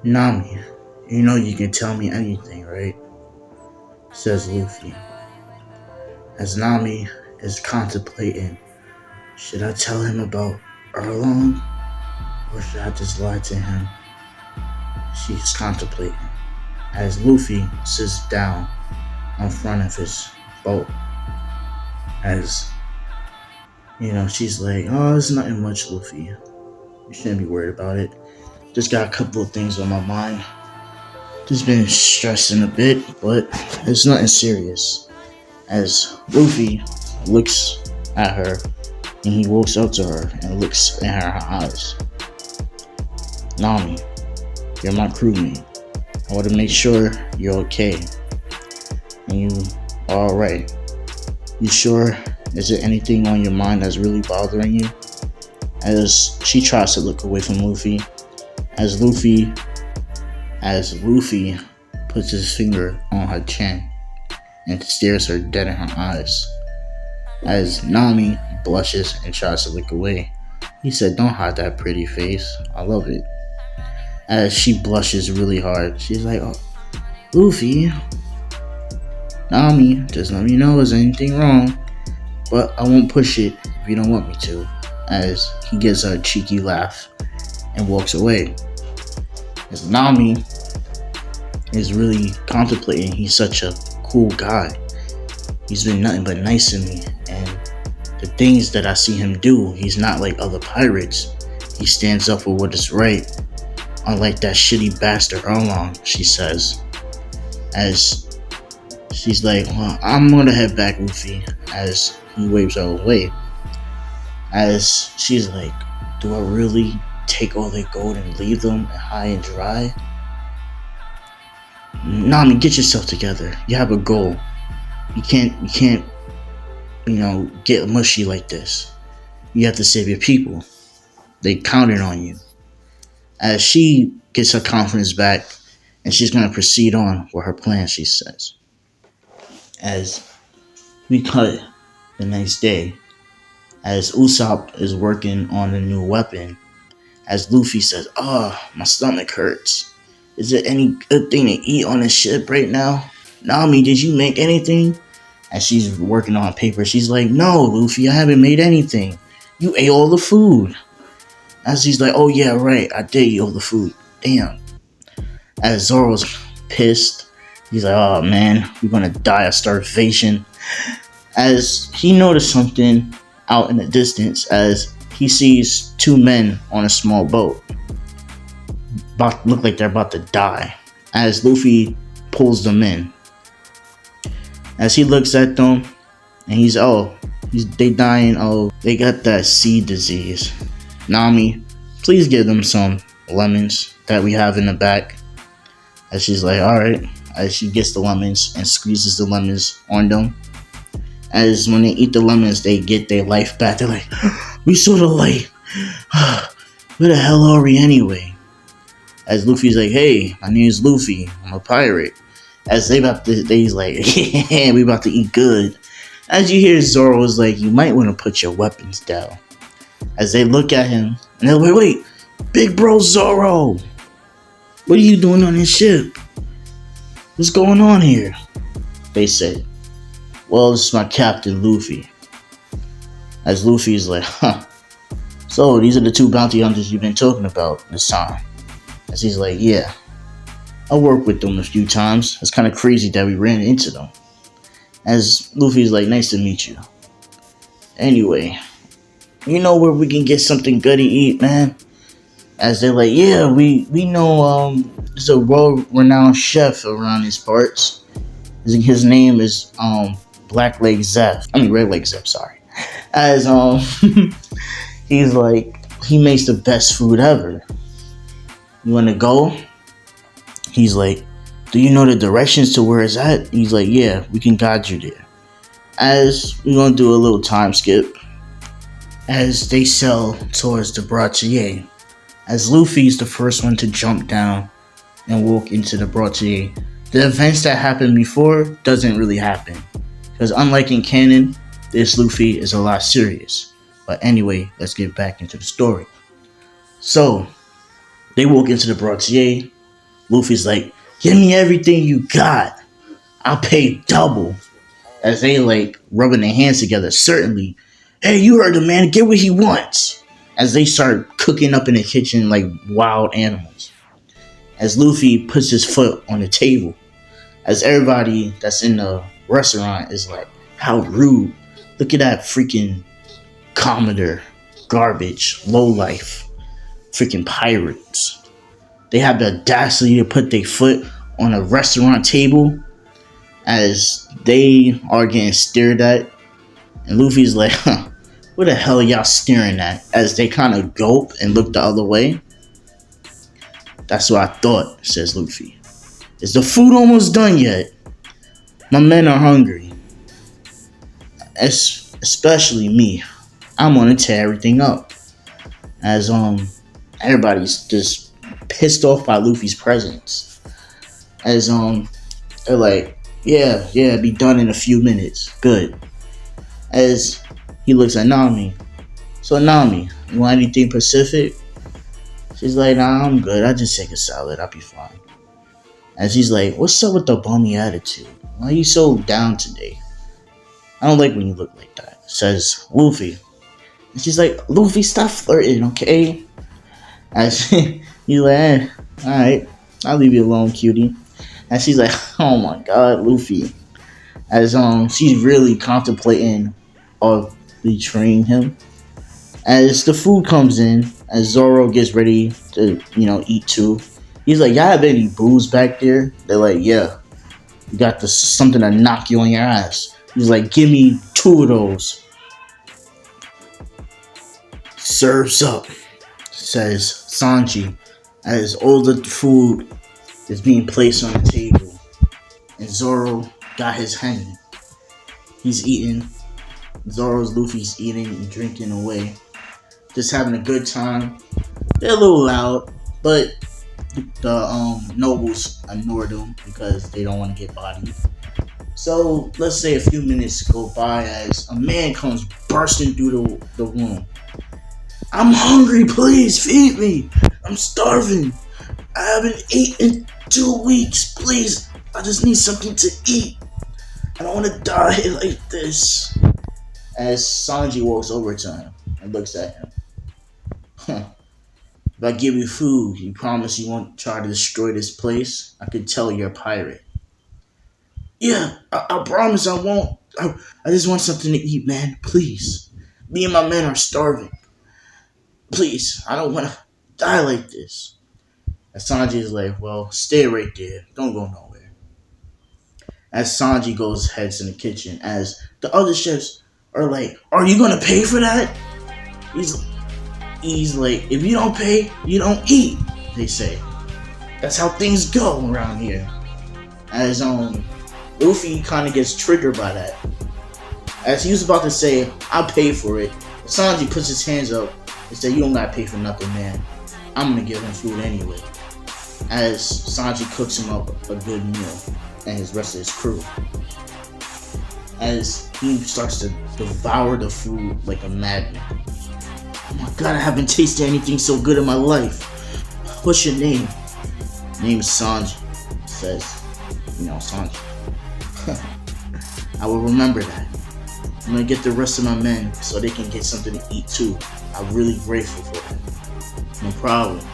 Nami, you know you can tell me anything, right? Says Luffy. As Nami is contemplating, should I tell him about Erlong or should I just lie to him? She's contemplating. As Luffy sits down in front of his boat, as she's like, "Oh, it's nothing much, Luffy. You shouldn't be worried about it. Just got a couple of things on my mind. Just been stressing a bit, but it's nothing serious." As Luffy looks at her and he walks up to her and looks in her eyes. "Nami, you're my crewmate. I want to make sure you're okay and you are alright. You sure? Is there anything on your mind that's really bothering you?" As she tries to look away from Luffy, as Luffy puts his finger on her chin and stares her dead in her eyes. As Nami blushes and tries to look away, he said, "Don't hide that pretty face. I love it." As she blushes really hard, she's like, "Oh, Luffy, Nami, just let me know if there's anything wrong, but I won't push it if you don't want me to." As he gives her a cheeky laugh and walks away. As Nami is really contemplating, he's such a cool guy. He's been nothing but nice to me, and the things that I see him do, he's not like other pirates. He stands up for what is right, unlike that shitty bastard Erlong, she says. As she's like, "Well, I'm gonna head back, Luffy," as he waves her away. As she's like, "Do I really take all their gold and leave them high and dry?" "Nami, get yourself together. You have a goal. You can't, get mushy like this. You have to save your people. They counted on you." As she gets her confidence back, and she's gonna proceed on with her plan, she says. As we cut the next day, as Usopp is working on a new weapon, as Luffy says, "Oh, my stomach hurts. Is there any good thing to eat on the ship right now? Nami, did you make anything?" As she's working on paper, she's like, "No, Luffy, I haven't made anything. You ate all the food." As he's like, "Oh yeah, right, I did eat all the food. Damn." As Zoro's pissed, he's like, "Oh man, we're gonna die of starvation." As he noticed something out in the distance, as he sees two men on a small boat. Look like they're about to die. As Luffy pulls them in. As he looks at them, and they dying. Oh, they got that sea disease. "Nami, please give them some lemons that we have in the back." As she's like, "Alright." As she gets the lemons and squeezes the lemons on them. As when they eat the lemons, they get their life back. They're like, "We saw the light. Where the hell are we anyway?" As Luffy's like, "Hey, my name is Luffy. I'm a pirate." As he's like, "Yeah, we about to eat good." As you hear Zoro's like, "You might want to put your weapons down." As they look at him, and they're like, "Wait, big bro Zoro, what are you doing on this ship? What's going on here?" They say, "Well, this is my captain, Luffy." As Luffy's like, "Huh. So these are the two bounty hunters you've been talking about this time?" As he's like, "Yeah, I worked with them a few times. It's kind of crazy that we ran into them." As Luffy's like, "Nice to meet you. Anyway, you know where we can get something good to eat, man?" As they're like, "Yeah, we know there's a world-renowned chef around these parts. His name is Red Leg Zep, sorry." As he's like, he makes the best food ever. "You wanna go?" He's like, "Do you know the directions to where it's at?" He's like, "Yeah, we can guide you there." As we're gonna do a little time skip. As they sail towards the Bratier. As Luffy's the first one to jump down and walk into the Bratier. The events that happened before doesn't really happen. Because unlike in canon, this Luffy is a lot serious. But anyway, let's get back into the story. So, they walk into the Bratier. Luffy's like, give me everything you got. I'll pay double. As they like rubbing their hands together, certainly. Hey, you heard the man, get what he wants. As they start cooking up in the kitchen like wild animals. As Luffy puts his foot on the table. As everybody that's in the restaurant is like, how rude. Look at that freaking Commodore. Garbage. Lowlife. Freaking pirates. They have the audacity to put their foot on a restaurant table as they are getting stared at. And Luffy's like, what the hell are y'all staring at? As they kind of gulp and look the other way. That's what I thought, says Luffy. Is the food almost done yet? My men are hungry. Especially me. I'm gonna tear everything up. As everybody's just pissed off by Luffy's presence. As they're like, yeah, be done in a few minutes. Good. As he looks at Nami. So Nami, you want anything Pacific? She's like, nah, I'm good. I'll just take a salad. I'll be fine. As he's like, what's up with the bummy attitude? Why are you so down today? I don't like when you look like that, says Luffy. And she's like, Luffy, stop flirting, okay? As he's like, alright, I'll leave you alone, cutie. And she's like, oh my god, Luffy. As she's really contemplating of betraying him. As the food comes in, as Zoro gets ready to, eat too. He's like, y'all have any booze back there? They're like, yeah. You got something to knock you on your ass. He's like, give me 2 of those. Serves up, says Sanji, as all the food is being placed on the table. And Zoro got his hand. He's eating. Luffy's eating and drinking away. Just having a good time. They're a little loud, but the nobles ignore them because they don't want to get bodied. So let's say a few minutes go by as a man comes bursting through the room. I'm hungry, please feed me. I'm starving. I haven't eaten in 2 weeks. Please, I just need something to eat. I don't want to die like this. As Sanji walks over to him and looks at him. If I give you food, you promise you won't try to destroy this place? I could tell you're a pirate. Yeah, I promise I won't. I just want something to eat, man. Please. Me and my men are starving. Please, I don't want to die like this. And Sanji is like, well, stay right there. Don't go nowhere. As Sanji heads in the kitchen, as the other chefs are like, are you going to pay for that? He's like, if you don't pay, you don't eat, they say. That's how things go around here. As Luffy kind of gets triggered by that. As he was about to say, I'll pay for it, Sanji puts his hands up and said, you don't gotta pay for nothing, man. I'm gonna give him food anyway. As Sanji cooks him up a good meal and his rest of his crew. As he starts to devour the food like a madman. Oh my god, I haven't tasted anything so good in my life. What's your name? Name is Sanji, says, Sanji. I will remember that. I'm gonna get the rest of my men so they can get something to eat too. I'm really grateful for that. No problem.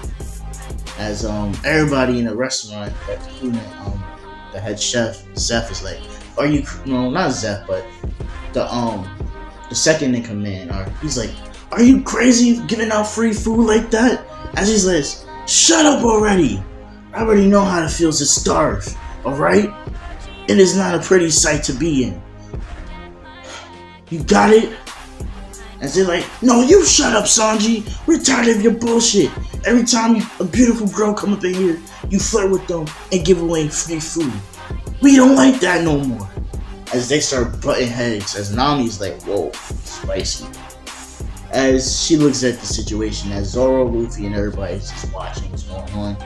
As everybody in the restaurant, the head chef, Zeph, is like, are you, no, not Zeph, but the second in command, he's like, are you crazy giving out free food like that? As he's like, shut up already. I already know how it feels to starve, alright? It is not a pretty sight to be in. You got it? As they're like, no, you shut up, Sanji. We're tired of your bullshit. Every time a beautiful girl come up in here, you flirt with them and give away free food. We don't like that no more. As they start butting heads, as Nami's like, whoa, spicy. As she looks at the situation, as Zoro, Luffy, and everybody's just watching what's going on,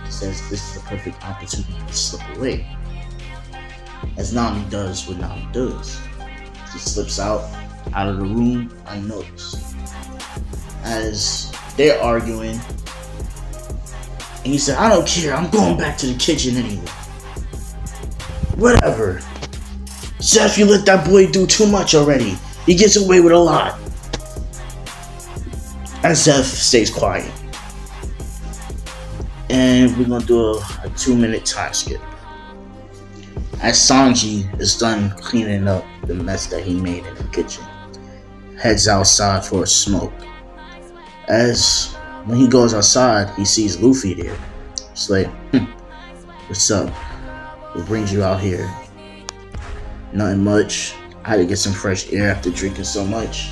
she says this is the perfect opportunity to slip away. As Nami does what Nami does. She slips out of the room unnoticed. As they're arguing, And he said, I don't care, I'm going back to the kitchen anyway. Whatever. Zeph, you let that boy do too much already. He gets away with a lot. And Zeph stays quiet. And we're gonna do a 2-minute time skip. As Sanji is done cleaning up the mess that he made in the kitchen, heads outside for a smoke. As when he goes outside, he sees Luffy there. It's like, what's up? What brings you out here? Nothing much. I had to get some fresh air after drinking so much.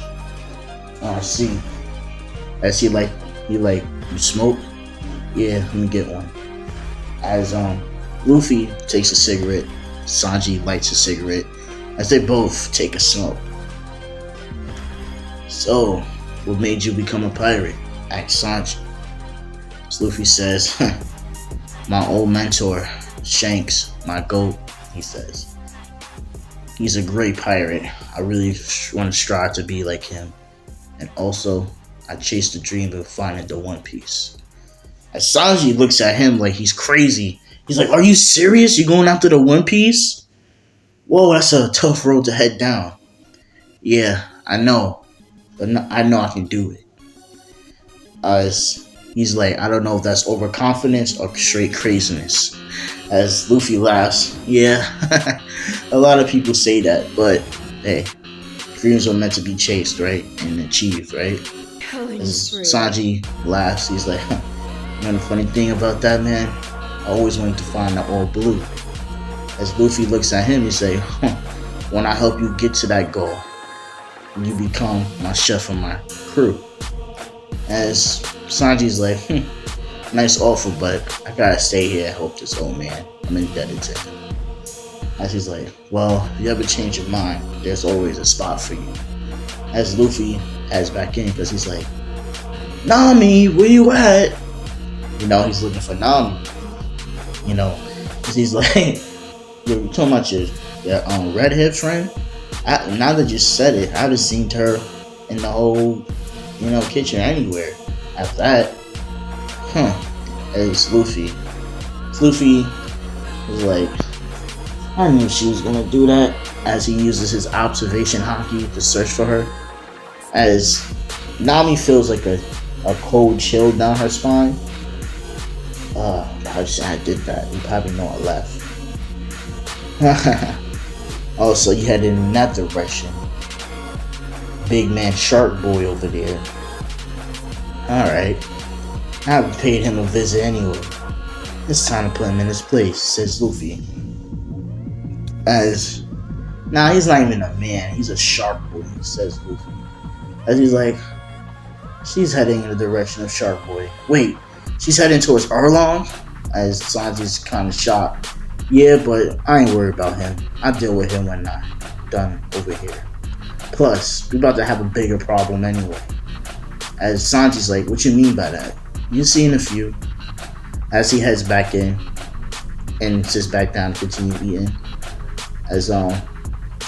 Oh, I see. As he you smoke? Yeah, let me get one. As Luffy takes a cigarette, Sanji lights a cigarette, as they both take a smoke. So, what made you become a pirate? Asks Sanji. As Luffy says, my old mentor, Shanks, my goat, he says. He's a great pirate. I really want to strive to be like him. And also, I chased the dream of finding the One Piece. As Sanji looks at him like he's crazy. He's like, are you serious? You going after the One Piece? Whoa, that's a tough road to head down. Yeah, I know. But I know I can do it. As he's like, I don't know if that's overconfidence or straight craziness. As Luffy laughs, yeah, a lot of people say that, but hey, dreams are meant to be chased, right? And achieved, right? As Sanji laughs, he's like, you know the funny thing about that, man? I always wanted to find the all blue. As Luffy looks at him, he's like, when I help you get to that goal, you become my chef and my crew. As Sanji's like, nice offer, but I gotta stay here and help this old man. I'm indebted to him. As he's like, well, if you ever change your mind, there's always a spot for you. As Luffy heads back in, because he's like, Nami, where you at? You know, he's looking for Nami. You know, because he's like, you're talking about your redhead friend? Now that you said it, I haven't seen her in the whole, kitchen anywhere. After that, it's Luffy. Luffy was like, I knew she was gonna do that. As he uses his observation haki to search for her. As Nami feels like a cold chill down her spine. I did that. You probably know I left. Oh, so you headed in that direction. Big man Shark Boy over there. Alright. I paid him a visit anyway. It's time to put him in his place, says Luffy. As he's not even a man, he's a Shark Boy, says Luffy. As he's like, she's heading in the direction of Shark Boy. Wait, she's heading towards Erlong? As Sanji's kind of shocked. Yeah, but I ain't worried about him. I'll deal with him when I'm done over here. Plus, we about to have a bigger problem anyway. As Sanji's like, what you mean by that? You seen a few. As he heads back in and sits back down to continue eating. As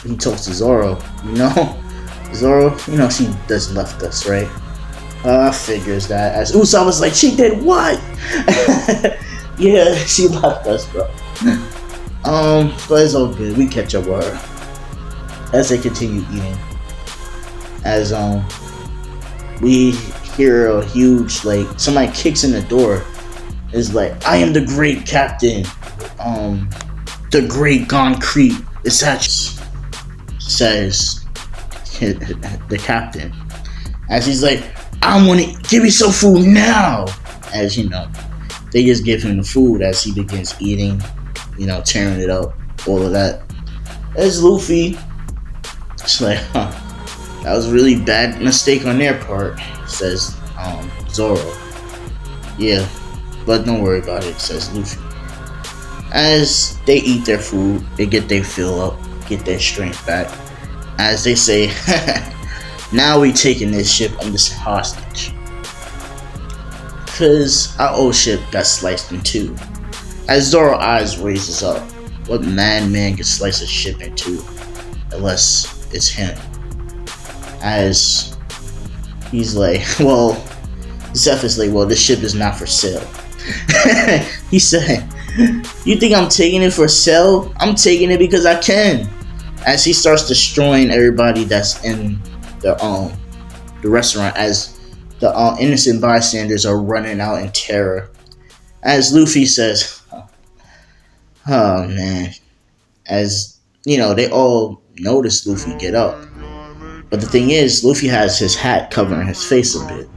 he talks to Zoro, Zoro, she does left us, right? Figures that. As Usopp was like, she did what? Yeah, she left us, bro. But it's all good. We catch up with her as they continue eating. As we hear a huge somebody kicks in the door. It's like, I am the great captain. The great concrete. It's actually says the captain. As he's like, I want to give me some food now. As they just give him the food as he begins eating, tearing it up, all of that. As Luffy, it's like, that was a really bad mistake on their part, says Zoro. Yeah, but don't worry about it, says Luffy. As they eat their food, they get their fill up, get their strength back. As they say, now we taking this ship under hostage. Cause our old ship got sliced in two. As Zoro eyes raises up, what madman can slice a ship in two? Unless it's him. As he's like, Zeph is like, well, this ship is not for sale. He said, "You think I'm taking it for sale? I'm taking it because I can." As he starts destroying everybody that's in the restaurant, as the innocent bystanders are running out in terror. As Luffy says, "Oh man," as they all notice Luffy get up. But the thing is, Luffy has his hat covering his face a bit.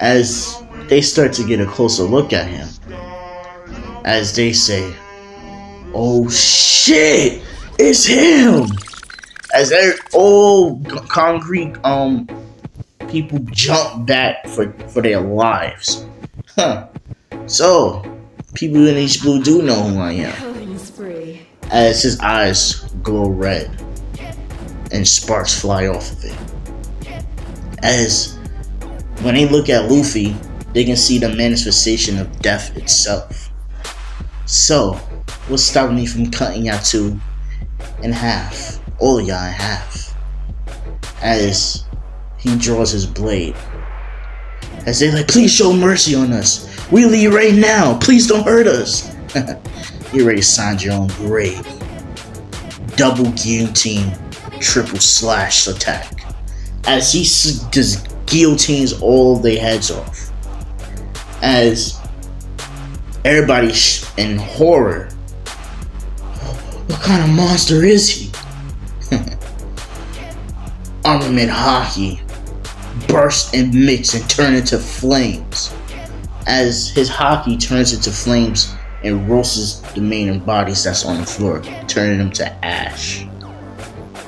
As they start to get a closer look at him, as they say, "Oh shit, it's him!" As they're all concrete people jump back for their lives. Huh. So, people in East Blue do know who I am. As his eyes glow red and sparks fly off of it. As when they look at Luffy, they can see the manifestation of death itself. So, what's stopping me from cutting y'all two in half? All of y'all in half. As he draws his blade. As they like, "Please show mercy on us. We leave right now. Please don't hurt us." You already signed your own grave. Double guillotine, triple slash attack. As he just guillotines all their heads off. As everybody in horror. What kind of monster is he? Armament Haki bursts and mix and turn into flames. As his Haki turns into flames and roasts the main bodies that's on the floor, turning them to ash.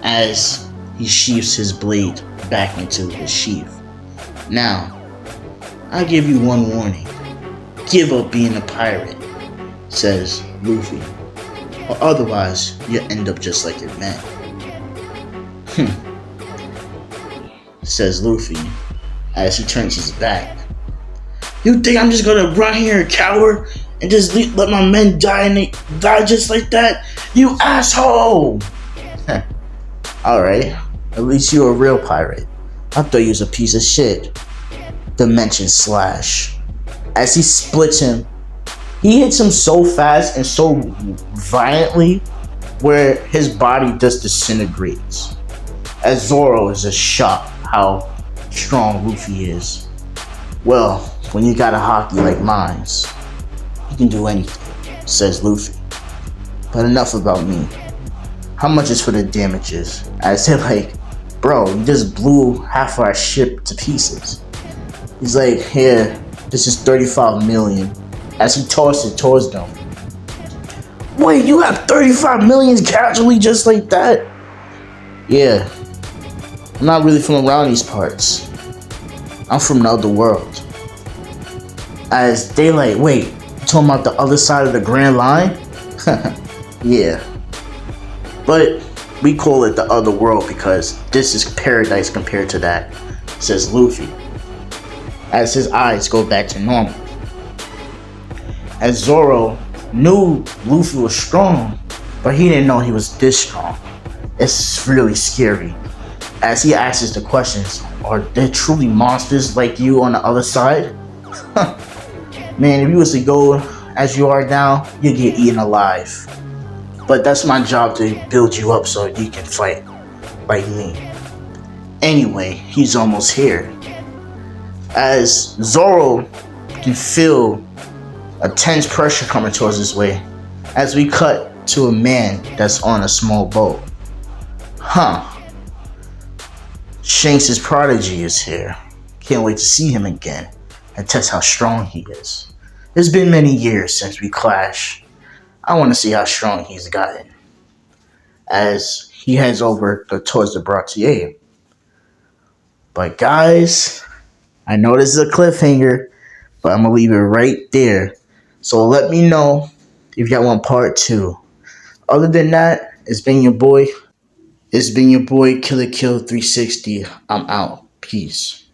As he sheaths his blade back into his sheath. Now, I give you one warning. Give up being a pirate, says Luffy. Or otherwise, you'll end up just like your man. Says Luffy, as he turns his back. "You think I'm just gonna run here and cower and just let my men die and they die just like that? You asshole!" Alright, at least you're a real pirate. I thought you was a piece of shit. Dimension Slash. As he splits him, he hits him so fast and so violently where his body just disintegrates. As Zoro is just shocked how strong Luffy is. Well, when you got a Haki like mine, you can do anything, says Luffy. But enough about me. How much is for the damages? I said, like, "Bro, you just blew half our ship to pieces." He's like, "Here, this is 35 million. As he tossed it towards them. "Wait, you have 35 million casually just like that?" "Yeah. I'm not really from around these parts. I'm from the other world." As they like, "Wait, you talking about the other side of the Grand Line?" "Yeah. But we call it the other world because this is paradise compared to that," says Luffy. As his eyes go back to normal. As Zoro knew Luffy was strong, but he didn't know he was this strong. It's really scary. As he asks the questions, "Are there truly monsters like you on the other side?" Man, if you was to go as you are now, you'd get eaten alive. But that's my job to build you up so you can fight like me. Anyway, he's almost here. As Zoro can feel a tense pressure coming towards his way, as we cut to a man that's on a small boat. Shanks' prodigy is here. Can't wait to see him again and test how strong he is. It's been many years since we clashed. I want to see how strong he's gotten. As he heads over towards the Bratier. But guys, I know this is a cliffhanger, but I'm going to leave it right there. So let me know if y'all want part 2. Other than that, it's been your boy Killer Kill 360. I'm out. Peace.